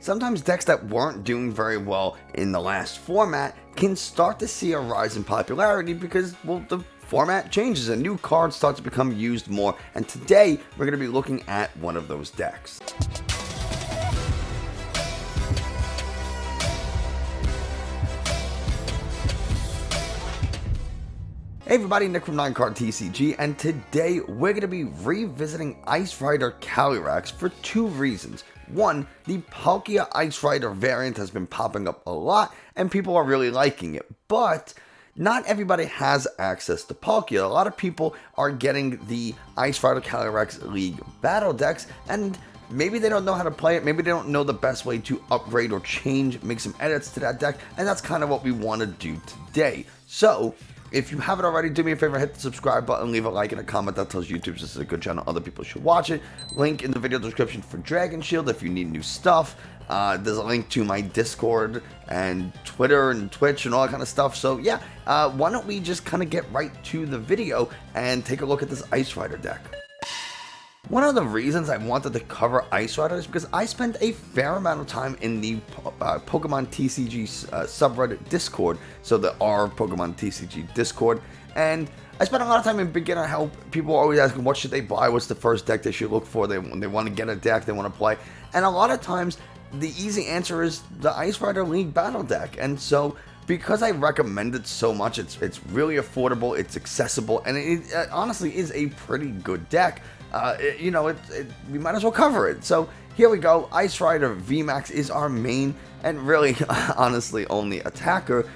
Sometimes decks that weren't doing very well in the last format can start to see a rise in popularity because, well, the format changes and new cards start to become used more, and today we're going to be looking at one of those decks. Hey everybody, Nick from 9Card TCG, and today we're going to be revisiting Ice Rider Calyrex for two reasons. One, the Palkia Ice Rider variant has been popping up a lot, and people are really liking it, but not everybody has access to Palkia. A lot of people are getting the Ice Rider Calyrex League battle decks, and maybe they don't know how to play it, maybe they don't know the best way to upgrade or change, make some edits to that deck, and that's kind of what we want to do today. So, if you haven't already, do me a favor, hit the subscribe button, leave a like and a comment. That tells YouTube this is a good channel, other people should watch it. Link in the video description for Dragon Shield if you need new stuff. There's a link to my Discord and Twitter and Twitch and all that kind of stuff. So yeah, why don't we just kind of get right to the video and take a look at this Ice Rider deck. One of the reasons I wanted to cover Ice Rider is because I spent a fair amount of time in the Pokemon TCG subreddit Discord, so the R Pokemon TCG Discord, and I spent a lot of time in beginner help. People are always asking what should they buy, what's the first deck they should look for, when they want to get a deck, they want to play, and a lot of times the easy answer is the Ice Rider League battle deck, and so because I recommend it so much, it's really affordable, it's accessible, and it honestly is a pretty good deck. We might as well cover it. So here we go. Ice Rider VMAX is our main and really, honestly, only attacker.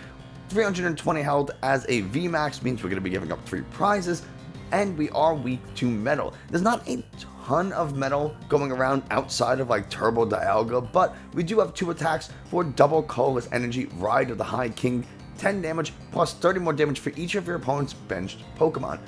320 health as a VMAX means we're going to be giving up 3 prizes, and we are weak to metal. There's not a ton of metal going around outside of like Turbo Dialga, but we do have 2 attacks for double colorless energy, Ride of the High King, 10 damage plus 30 more damage for each of your opponent's benched Pokemon.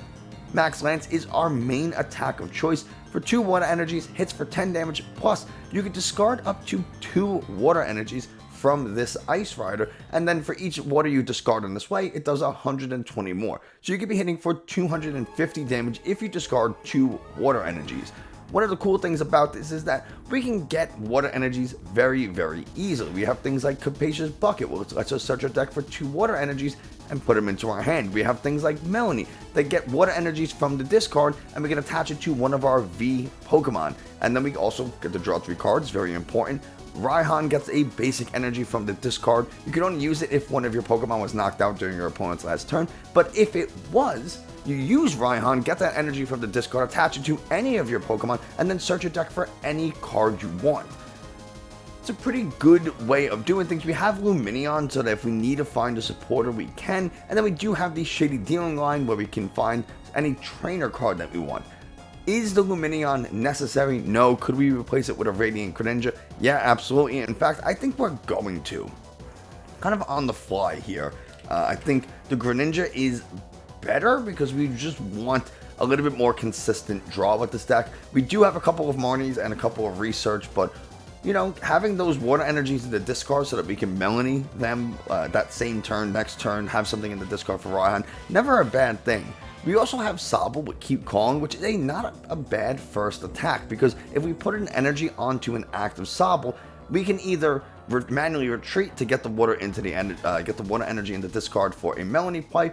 Max Lance is our main attack of choice for 2 water energies, hits for 10 damage, plus you can discard up to 2 water energies from this Ice Rider, and then for each water you discard in this way, it does 120 more. So you could be hitting for 250 damage if you discard 2 water energies. One of the cool things about this is that we can get water energies very, very easily. We have things like Capacious Bucket, which lets us search our deck for 2 water energies and put them into our hand. We have things like Melony that get water energies from the discard, and we can attach it to one of our V Pokemon. And then we also get to draw 3 cards, very important. Raihan gets a basic energy from the discard. You can only use it if one of your Pokemon was knocked out during your opponent's last turn, but if it was, you use Raihan, get that energy from the discard, attach it to any of your Pokemon, and then search your deck for any card you want. It's a pretty good way of doing things. We have Lumineon so that if we need to find a supporter, we can, and then we do have the Shady Dealing line where we can find any trainer card that we want. Is the Lumineon necessary? No. Could we replace it with a Radiant Greninja? Yeah, absolutely. In fact, I think we're going to. Kind of on the fly here. I think the Greninja is better because we just want a little bit more consistent draw with this deck. We do have a couple of Marnies and a couple of Research, but you know, having those water energies in the discard so that we can Melony them that same turn, next turn, have something in the discard for Raihan, never a bad thing. We also have Sobble with Keep Calling, which is not a bad first attack, because if we put an energy onto an active Sobble, we can either manually retreat to get the water into the water energy in the discard for a Melony play,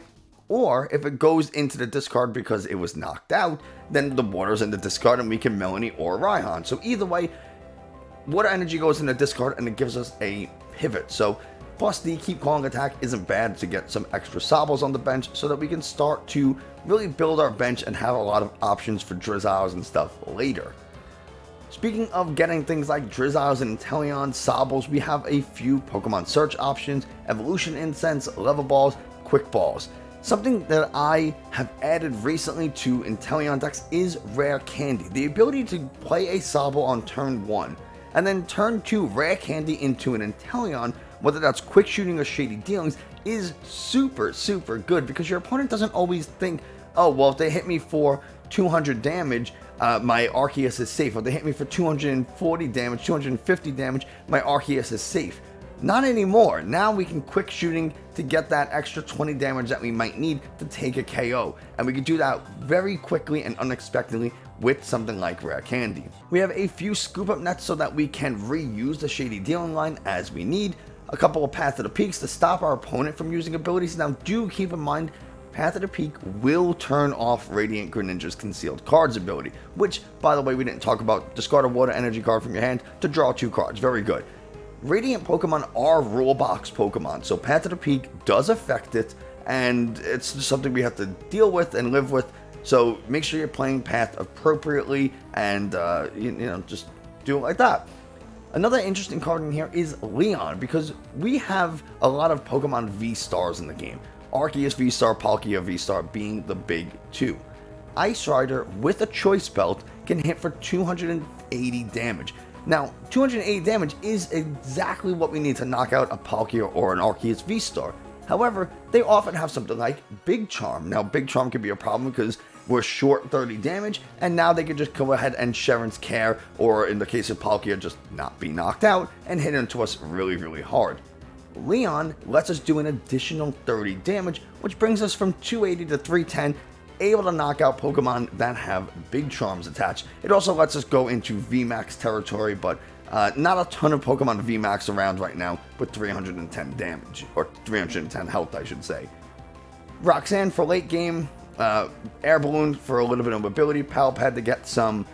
or if it goes into the discard because it was knocked out, then the water's in the discard and we can Melony or Raihan. So either way, water energy goes in the discard and it gives us a pivot. So plus the Keep Calling attack isn't bad to get some extra Sobbles on the bench so that we can start to really build our bench and have a lot of options for Drizziles and stuff later. Speaking of getting things like Drizziles and Inteleon, Sobbles, we have a few Pokemon search options, Evolution Incense, Level Balls, Quick Balls. Something that I have added recently to Inteleon decks is Rare Candy, the ability to play a Sobble on turn 1, and then turn 2 Rare Candy into an Inteleon, whether that's quick shooting or shady dealings, is super good because your opponent doesn't always think, oh well, if they hit me for 200 damage, my Arceus is safe. Or if they hit me for 240 damage, 250 damage, my Arceus is safe. Not anymore. Now we can quick shooting to get that extra 20 damage that we might need to take a KO. And we can do that very quickly and unexpectedly with something like Rare Candy. We have a few scoop up nets so that we can reuse the Shady Dealing line as we need, a couple of Path to the Peaks to stop our opponent from using abilities. Now do keep in mind, Path to the Peak will turn off Radiant Greninja's Concealed Cards ability, which, by the way, we didn't talk about. Discard a Water Energy card from your hand to draw 2 cards. Very good. Radiant Pokemon are rule box Pokemon, so Path to the Peak does affect it, and it's just something we have to deal with and live with. So make sure you're playing Path appropriately, and just do it like that. Another interesting card in here is Leon, because we have a lot of Pokemon V-Stars in the game. Arceus V-Star, Palkia V-Star being the big 2. Ice Rider with a Choice Belt can hit for 280 damage. Now, 280 damage is exactly what we need to knock out a Palkia or an Arceus V-Star. However, they often have something like Big Charm. Now, Big Charm can be a problem because we're short 30 damage, and now they can just go ahead and Sharon's Care, or in the case of Palkia, just not be knocked out and hit into us really, really hard. Leon lets us do an additional 30 damage, which brings us from 280 to 310, able to knock out Pokemon that have Big Charms attached. It also lets us go into VMAX territory, but not a ton of Pokemon VMAX around right now with 310 damage, or 310 health, I should say. Roxanne for late game, Air Balloon for a little bit of mobility, Palpad to get some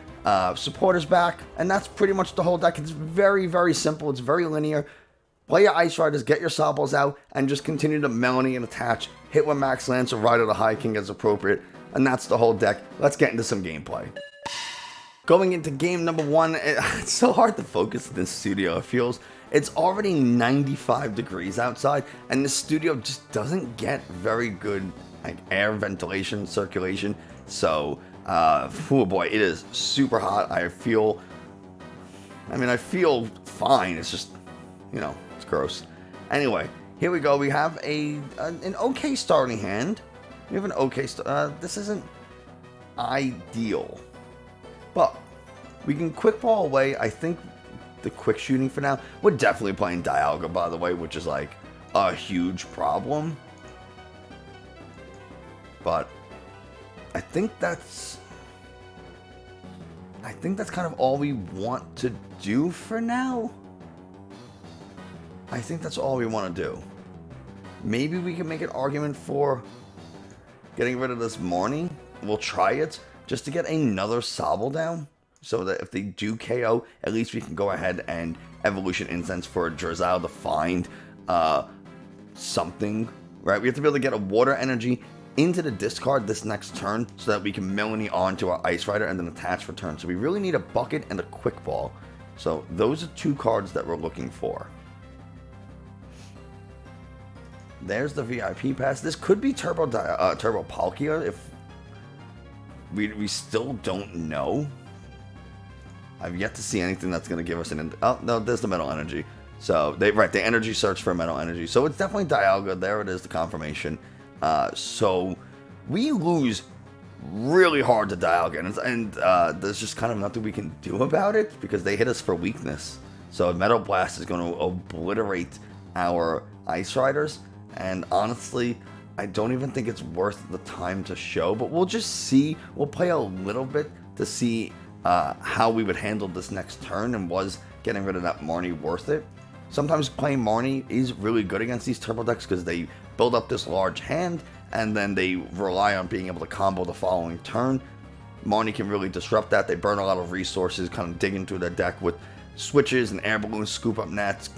supporters back, and that's pretty much the whole deck. It's very, very simple. It's very linear. Play your Ice Riders, get your Sobbles out, and just continue to Melony and attach. Hit with Max Lance or Rider the High King as appropriate, and that's the whole deck. Let's get into some gameplay. Going into game number 1, it's so hard to focus in this studio. It feels it's already 95 degrees outside, and this studio just doesn't get very good air ventilation, circulation. So, oh boy, it is super hot. I feel fine. It's just, it's gross. Anyway, here we go. We have an okay starting hand. We have an okay this isn't ideal, but we can quick ball away. I think the quick shooting for now. We're definitely playing Dialga, by the way, which is like a huge problem. But I think that's kind of all we want to do for now. I think that's all we want to do. Maybe we can make an argument for getting rid of this Marnie. We'll try it just to get another Sobble down, so that if they do KO, at least we can go ahead and Evolution Incense for a Drizzile to find something, right? We have to be able to get a Water Energy into the discard this next turn so that we can Melony onto our Ice Rider and then attach for turn. So we really need a Bucket and a Quick Ball. So those are 2 cards that we're looking for. There's the VIP pass. This could be Turbo Palkia if we still don't know. I've yet to see anything that's going to give us oh no, there's the Metal Energy. So they energy search for Metal Energy. So it's definitely Dialga. There it is, the confirmation. So we lose really hard to Dialga, and there's just kind of nothing we can do about it because they hit us for weakness. So Metal Blast is going to obliterate our Ice Riders, and honestly, I don't even think it's worth the time to show, but we'll just see. We'll play a little bit to see how we would handle this next turn, and was getting rid of that Marnie worth it. Sometimes playing Marnie is really good against these turbo decks because they build up this large hand and then they rely on being able to combo the following turn. Marnie can really disrupt that. They burn a lot of resources, kind of dig into their deck with switches and Air Balloons, scoop up nets,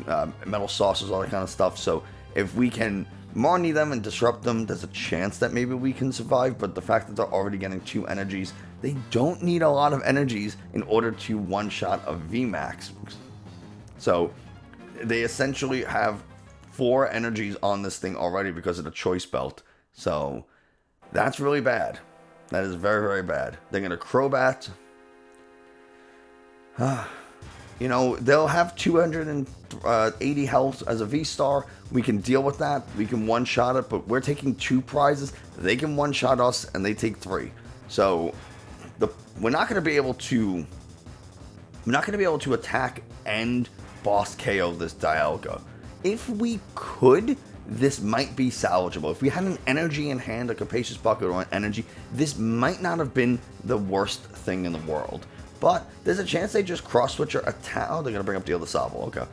metal saucers, all that kind of stuff. So if we can Marnie them and disrupt them, there's a chance that maybe we can survive. But the fact that they're already getting 2 energies, they don't need a lot of energies in order to one-shot a VMAX. So they essentially have 4 energies on this thing already because of the Choice Belt. So that's really bad. That is very, very bad. They're going to Crobat. They'll have 280 health as a V-Star. We can deal with that. We can one-shot it, but we're taking 2 prizes. They can one-shot us, and they take 3. So we're not going to be able to attack and boss KO this Dialga. If we could, this might be salvageable. If we had an energy in hand, a Capacious Bucket or an energy, this might not have been the worst thing in the world. But there's a chance they just cross-switch or attack. Oh, they're going to bring up the other Sobble. Okay.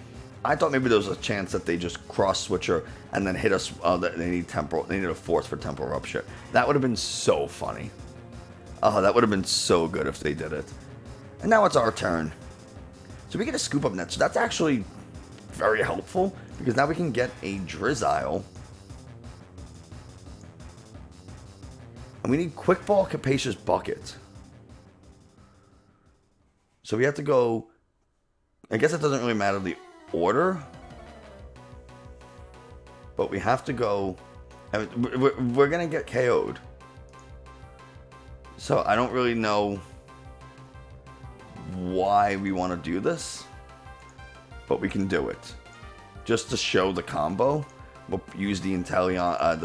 I thought maybe there was a chance that they just cross-switch her and then hit us. They need a force for Temporal Rupture. That would have been so funny. Oh, that would have been so good if they did it. And now it's our turn. So we get a Scoop Up Net. So that's actually very helpful, because now we can get a Drizzile. And we need Quick Ball, Capacious Bucket. So we have to go... I guess it doesn't really matter the order. But we have to go... I mean, we're going to get KO'd. So I don't really know why we want to do this. But we can do it. Just to show the combo, we'll use the Inteleon,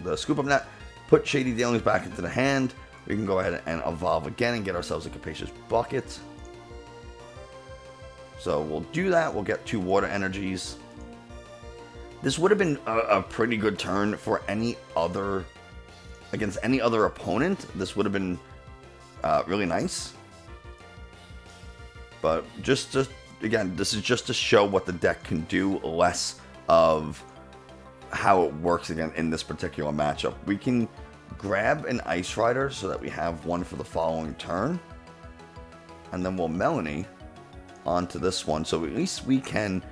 the Scoop Up Net, put Shady Dealings back into the hand. We can go ahead and evolve again and get ourselves a Capacious Bucket. So we'll do that. We'll get 2 water energies. This would have been a pretty good turn for any other, against any other opponent. This would have been really nice. But just again, this is just to show what the deck can do, less of how it works again in this particular matchup. We can grab an Ice Rider so that we have one for the following turn. And then we'll Melony onto this one. So at least we can...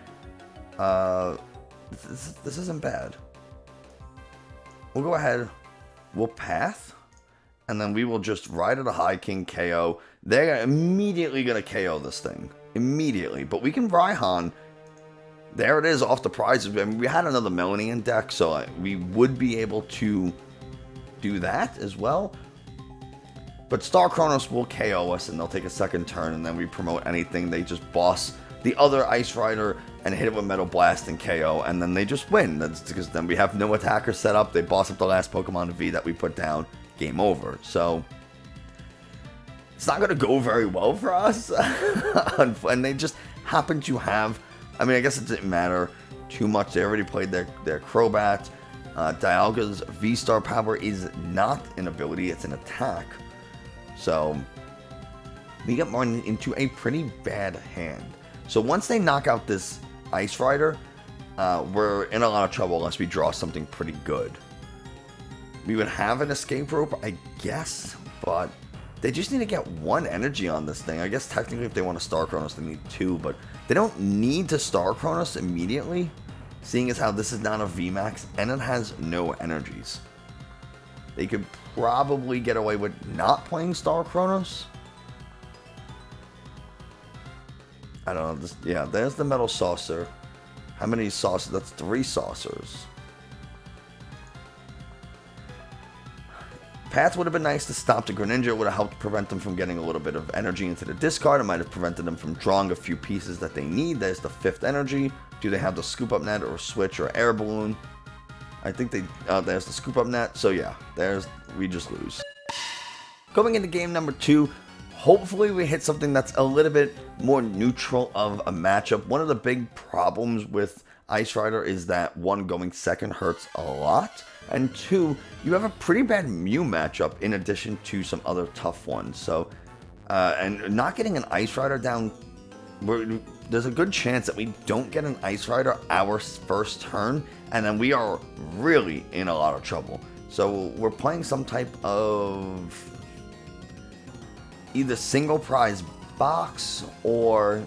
this isn't bad. We'll go ahead. We'll Path. And then we will just ride at a High King KO. They're immediately going to KO this thing. Immediately. But we can Raihan. There it is, off the prizes. I mean, we had another Melony in deck, so we would be able to do that as well. But Star Chronos will KO us, and they'll take a second turn, and then we promote anything. They just boss the other Ice Rider and hit it with Metal Blast and KO, and then they just win. That's because then we have no attacker set up. They boss up the last Pokemon V that we put down. Game over. So it's not going to go very well for us. And they just happen to have... I mean, I guess it didn't matter too much. They already played their Crobat. Dialga's V-Star power is not an ability. It's an attack. So we get Marnie into a pretty bad hand. So once they knock out this Ice Rider, we're in a lot of trouble unless we draw something pretty good. We would have an Escape Rope, I guess, but they just need to get 1 energy on this thing. I guess technically if they want to Star Chronos, they need 2, but they don't need to Star Chronos immediately, seeing as how this is not a VMAX and it has no energies. They could probably get away with not playing Star Chronos. I don't know. Yeah, there's the Metal Saucer. How many saucers? That's 3 saucers. Path would have been nice to stop the Greninja. It would have helped prevent them from getting a little bit of energy into the discard. It might have prevented them from drawing a few pieces that they need. There's the 5th energy. Do they have the Scoop Up Net or Switch or Air Balloon? I think they... there's the Scoop Up Net. So yeah, we just lose. Going into game number 2, hopefully we hit something that's a little bit more neutral of a matchup. One of the big problems with Ice Rider is that 1, going second hurts a lot. And 2, you have a pretty bad Mew matchup in addition to some other tough ones. So, and not getting an Ice Rider down, there's a good chance that we don't get an Ice Rider our first turn, and then we are really in a lot of trouble. So we're playing some type of either single prize box or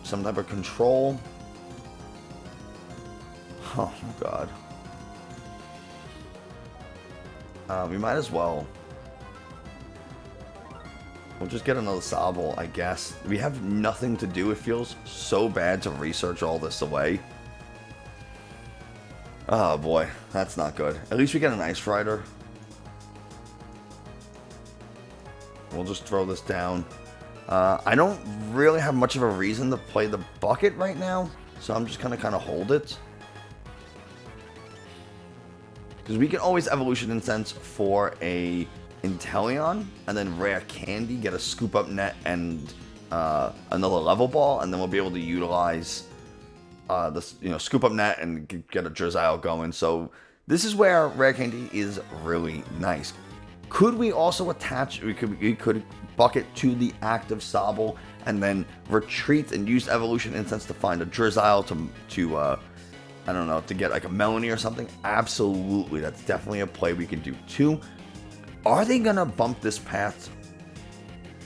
some type of control. Oh my god. We might as well. We'll just get another Sobble, I guess. We have nothing to do. It feels so bad to research all this away. Oh boy, that's not good. At least we get an Ice Rider. We'll just throw this down. I don't really have much of a reason to play the bucket right now, so I'm just gonna kind of hold it. Because we can always Evolution Incense for a Inteleon, and then Rare Candy, get a Scoop Up Net and another Level Ball, and then we'll be able to utilize this, scoop up net and get a Drizzile going. So this is where Rare Candy is really nice. Could we also attach? We could bucket to the active Sobble and then retreat and use Evolution Incense to find a Drizzile to I don't know, to get like a Melony or something. Absolutely, that's definitely a play we can do too. Are they gonna bump this path?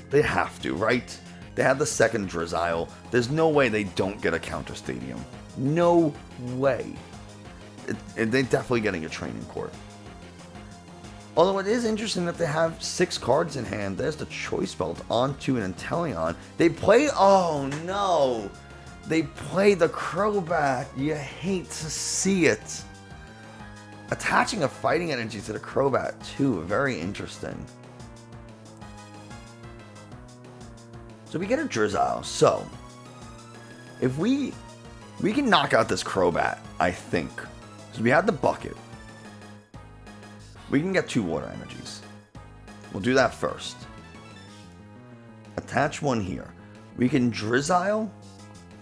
They have to, right? They have the second Drizzile. There's no way they don't get a counter stadium. No way. They're definitely getting a training court. Although it is interesting that they have 6 cards in hand. There's the Choice Belt onto an Inteleon. They play... Oh, no. They play the Crobat. You hate to see it. Attaching a Fighting Energy to the Crobat, too. Very interesting. So we get a Drizzile. So, if we can knock out this Crobat, I think. So we have the bucket. We can get 2 water energies. We'll do that first. Attach one here. We can Drizzile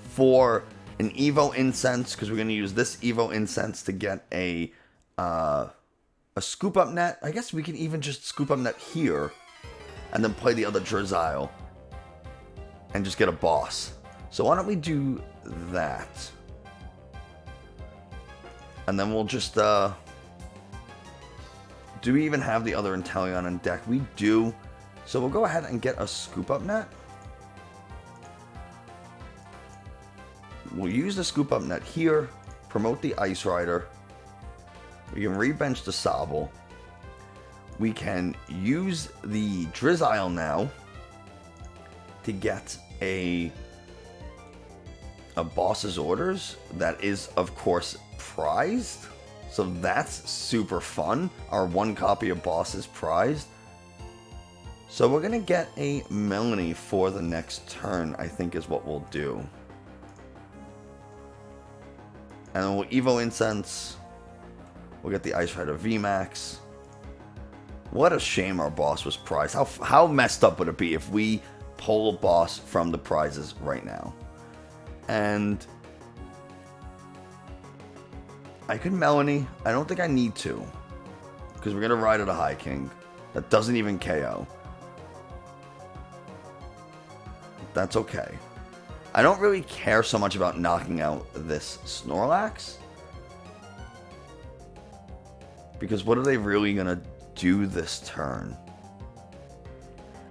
for an Evo Incense, because we're going to use this Evo Incense to get a Scoop Up Net. I guess we can even just Scoop Up Net here and then play the other Drizzile and just get a boss. So why don't we do that? And then we'll just, do we even have the other Inteleon on deck? We do. So we'll go ahead and get a Scoop Up Net. We'll use the Scoop Up Net here, promote the Ice Rider. We can rebench the Sobble. We can use the Drizzile now to get a boss's orders that is, of course, prized. So that's super fun. Our 1 copy of boss is prized. So we're going to get a Melony for the next turn, I think is what we'll do. And then we'll Evo Incense. We'll get the Ice Rider VMAX. What a shame our boss was prized. How messed up would it be if we pull a boss from the prizes right now? And I could Melony. I don't think I need to, because we're going to ride at a High King. That doesn't even KO. That's okay. I don't really care so much about knocking out this Snorlax, because what are they really going to do this turn?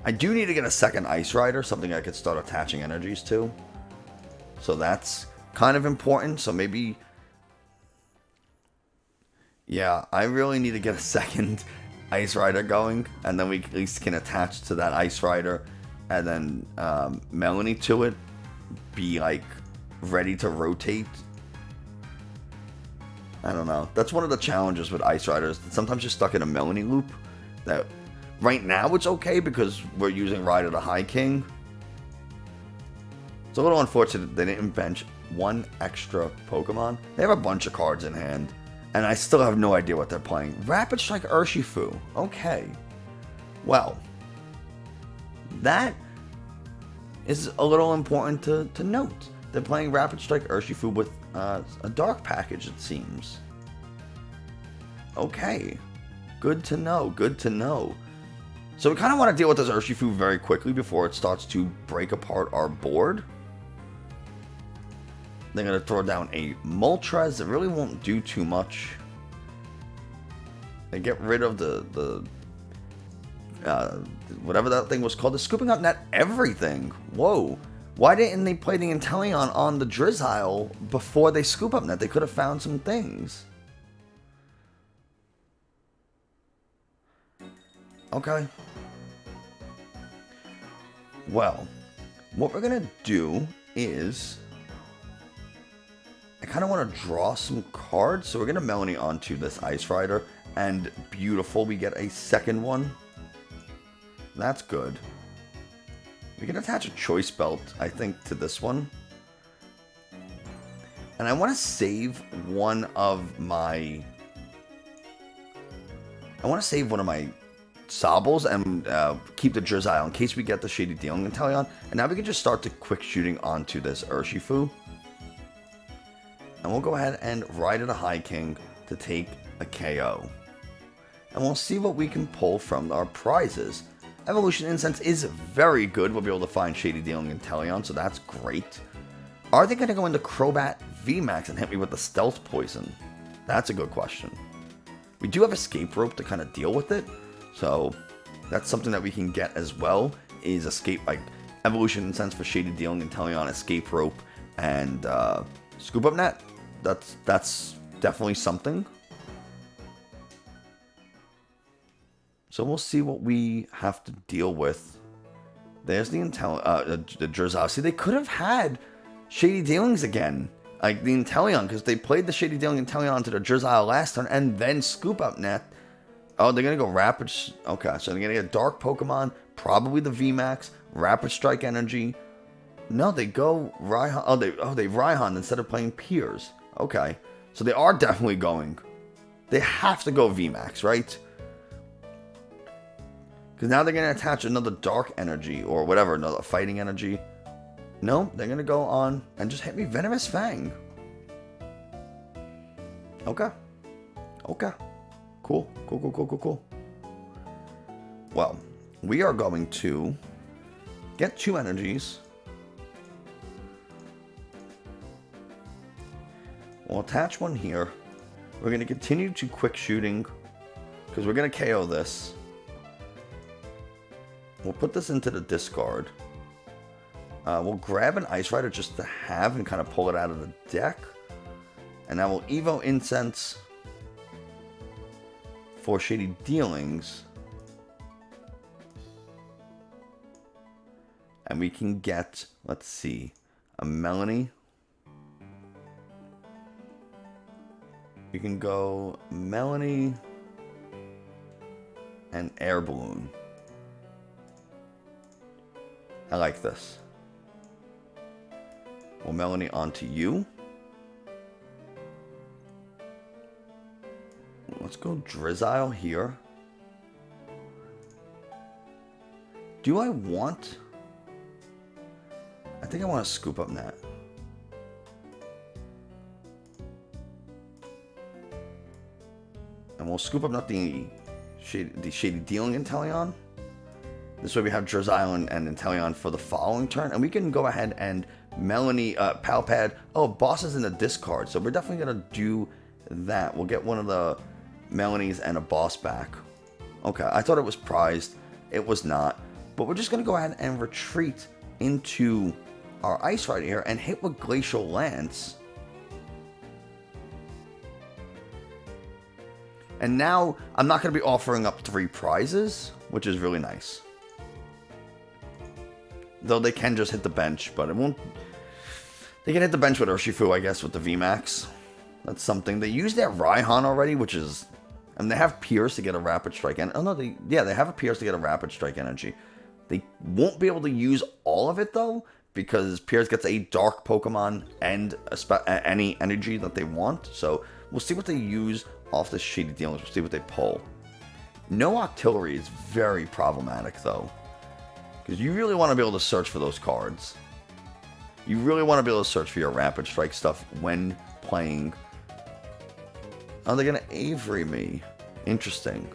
I do need to get a second Ice Rider, something I could start attaching energies to. So that's kind of important. So maybe... Yeah, I really need to get a second Ice Rider going, and then we at least can attach to that Ice Rider, and then Melony to it, be like ready to rotate. I don't know. That's one of the challenges with Ice Riders. Sometimes you're stuck in a Melony loop. That right now it's okay because we're using Ride of the High King. It's a little unfortunate they didn't bench 1 extra Pokemon. They have a bunch of cards in hand, and I still have no idea what they're playing. Rapid Strike Urshifu. Okay. Well, that is a little important to note. They're playing Rapid Strike Urshifu with a Dark package, it seems. Okay. Good to know. Good to know. So we kind of want to deal with this Urshifu very quickly before it starts to break apart our board. They're going to throw down a Moltres. It really won't do too much. They get rid of the whatever that thing was called. The Scooping Up Net everything. Whoa. Why didn't they play the Inteleon on the Drizzile before they Scoop Up Net? They could have found some things. Okay. Well, what we're going to do is... I kind of want to draw some cards. So we're going to Melony onto this Ice Rider. And beautiful, we get a second one. That's good. We can attach a Choice Belt, I think, to this one. And I want to save one of my... Sobbles and keep the Drizzile in case we get the Shady Dealing Inteleon. And now we can just start to quick shooting onto this Urshifu. And we'll go ahead and ride at a High King to take a KO. And we'll see what we can pull from our prizes. Evolution Incense is very good. We'll be able to find Shady Dealing Inteleon, so that's great. Are they going to go into Crobat VMAX and hit me with the Stealth Poison? That's a good question. We do have Escape Rope to kind of deal with it, so that's something that we can get as well, is Evolution Incense for Shady Dealing Inteleon, Escape Rope, and Scoop Up Net. That's definitely something. So we'll see what we have to deal with. There's the Drizzile. See, they could have had Shady Dealings again. Like the Inteleon, because they played the Shady Dealing Inteleon to the Drizzile last turn, and then Scoop Up Net. Oh, they're going to go Rapid... Okay, so they're going to get Dark Pokemon, probably the VMAX, Rapid Strike Energy. No, they go Raihan. Oh, they Raihan instead of playing Piers. Okay, so they are definitely going. They have to go VMAX, right? Because now they're going to attach another Dark Energy or whatever, another Fighting Energy. No, they're going to go on and just hit me Venomous Fang. Okay. Okay. Cool. Cool. Well, we are going to get 2 energies. We'll attach one here. We're going to continue to quick shooting because we're going to KO this. We'll put this into the discard. We'll grab an Ice Rider just to have and kind of pull it out of the deck. And now we'll Evo Incense for Shady Dealings. And we can get, let's see, a Melony. We can go Melony and Air Balloon. I like this. Well, Melony onto you. Let's go Drizzile here. Do I want... I think I want to Scoop Up Net. And we'll Scoop Up Net the Shady Dealing Inteleon. This way we have Drizzile and Inteleon for the following turn. And we can go ahead and Melony, Palpad. Oh, Boss is in the discard. So we're definitely going to do that. We'll get one of the Melonies and a Boss back. Okay, I thought it was prized. It was not. But we're just going to go ahead and retreat into our Ice Rider here and hit with Glacial Lance. And now I'm not going to be offering up 3 prizes, which is really nice. Though they can just hit the bench, but it won't... They can hit the bench with Urshifu, I guess, with the VMAX. That's something. They use their Raihan already, which is... And they have Pierce to get a Rapid Strike. Oh, no, they have a Pierce to get a Rapid Strike Energy. They won't be able to use all of it, though, because Pierce gets a Dark Pokemon and any energy that they want. So we'll see what they use off the Shady Dealings. We'll see what they pull. No Octillery is very problematic, though. Because you really want to be able to search for those cards. You really want to be able to search for your Rapid Strike stuff when playing. Oh, they're going to Avery me. Interesting.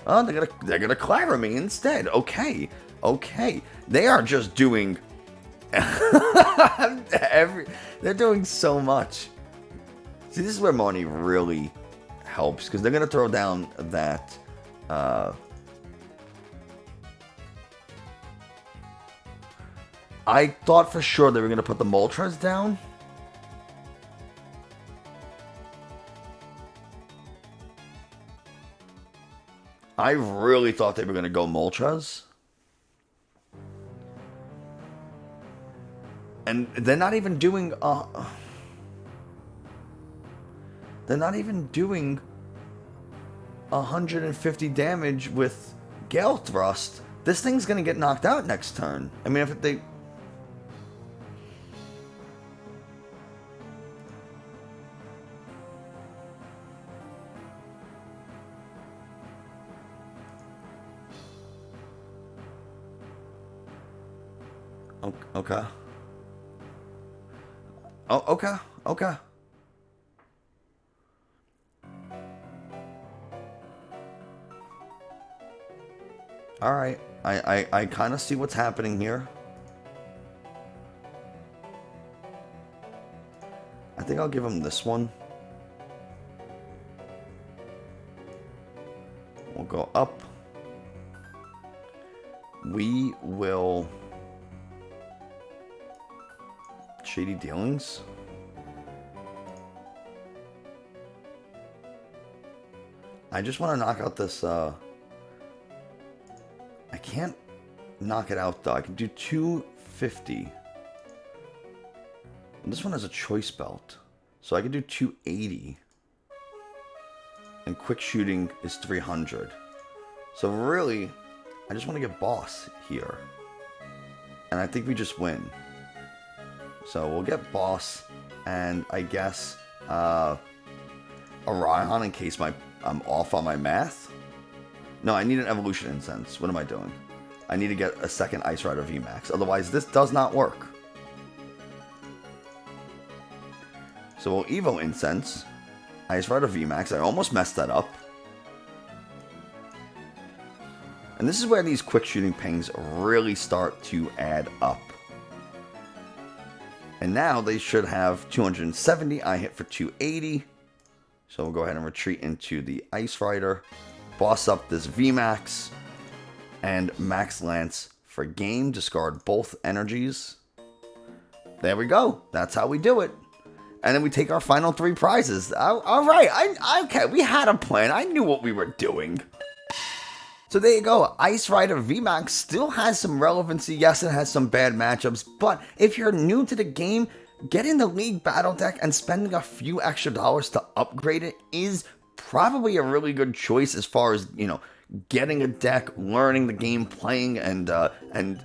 Oh, they're gonna Clara me instead. Okay. They are just doing... They're doing so much. See, this is where Marnie really helps. Because they're going to throw down that... I thought for sure they were going to put the Moltres down. I really thought they were going to go Moltres. And they're not even doing... they're not even doing 150 damage with Gale Thrust. This thing's going to get knocked out next turn. I mean, if they... Okay. Oh, okay. Alright, I kind of see what's happening here. I think I'll give him this one. We'll go up. We will... Shady Dealings. I just want to knock out this, I can't knock it out though. I can do 250. This one has a choice belt. So I can do 280. And quick shooting is 300. So really, I just want to get boss here. And I think we just win. So we'll get boss. And I guess a Raihan in case I'm off on my math. No, I need an Evolution Incense. What am I doing? I need to get a second Ice Rider VMAX. Otherwise, this does not work. So we'll Evo Incense. Ice Rider VMAX. I almost messed that up. And this is where these quick shooting pings really start to add up. And now they should have 270. I hit for 280. So we'll go ahead and retreat into the Ice Rider. Boss up this VMAX. And Max Lance for game. Discard both energies. There we go. That's how we do it. And then we take our final 3 prizes. Alright, okay, we had a plan. I knew what we were doing. So there you go. Ice Rider VMAX still has some relevancy. Yes, it has some bad matchups. But if you're new to the game, getting the League Battle deck and spending a few extra dollars to upgrade it is probably a really good choice as far as, you know, getting a deck, learning the game, playing, and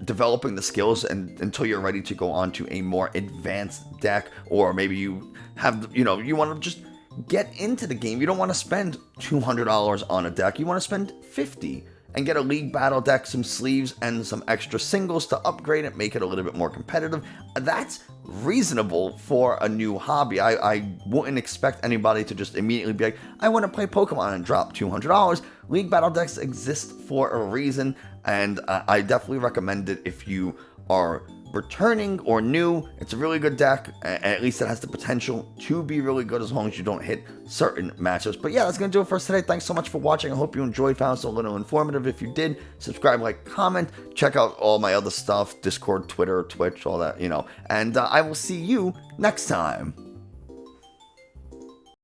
developing the skills until you're ready to go on to a more advanced deck, or maybe you have, you know, you want to just get into the game. You don't want to spend $200 on a deck. You want to spend $50 and get a League Battle deck, some sleeves, and some extra singles to upgrade it, make it a little bit more competitive. That's reasonable for a new hobby. I wouldn't expect anybody to just immediately be like, I want to play Pokemon and drop $200. League Battle decks exist for a reason, and I definitely recommend it if you are returning or new. It's a really good deck, and at least it has the potential to be really good as long as you don't hit certain matchups. But yeah, that's gonna do it for us today. Thanks so much for watching. I hope you enjoyed, found this a little informative. If you did, subscribe, like, comment, check out all my other stuff, Discord, Twitter, Twitch, all that, you know, and I will see you next time.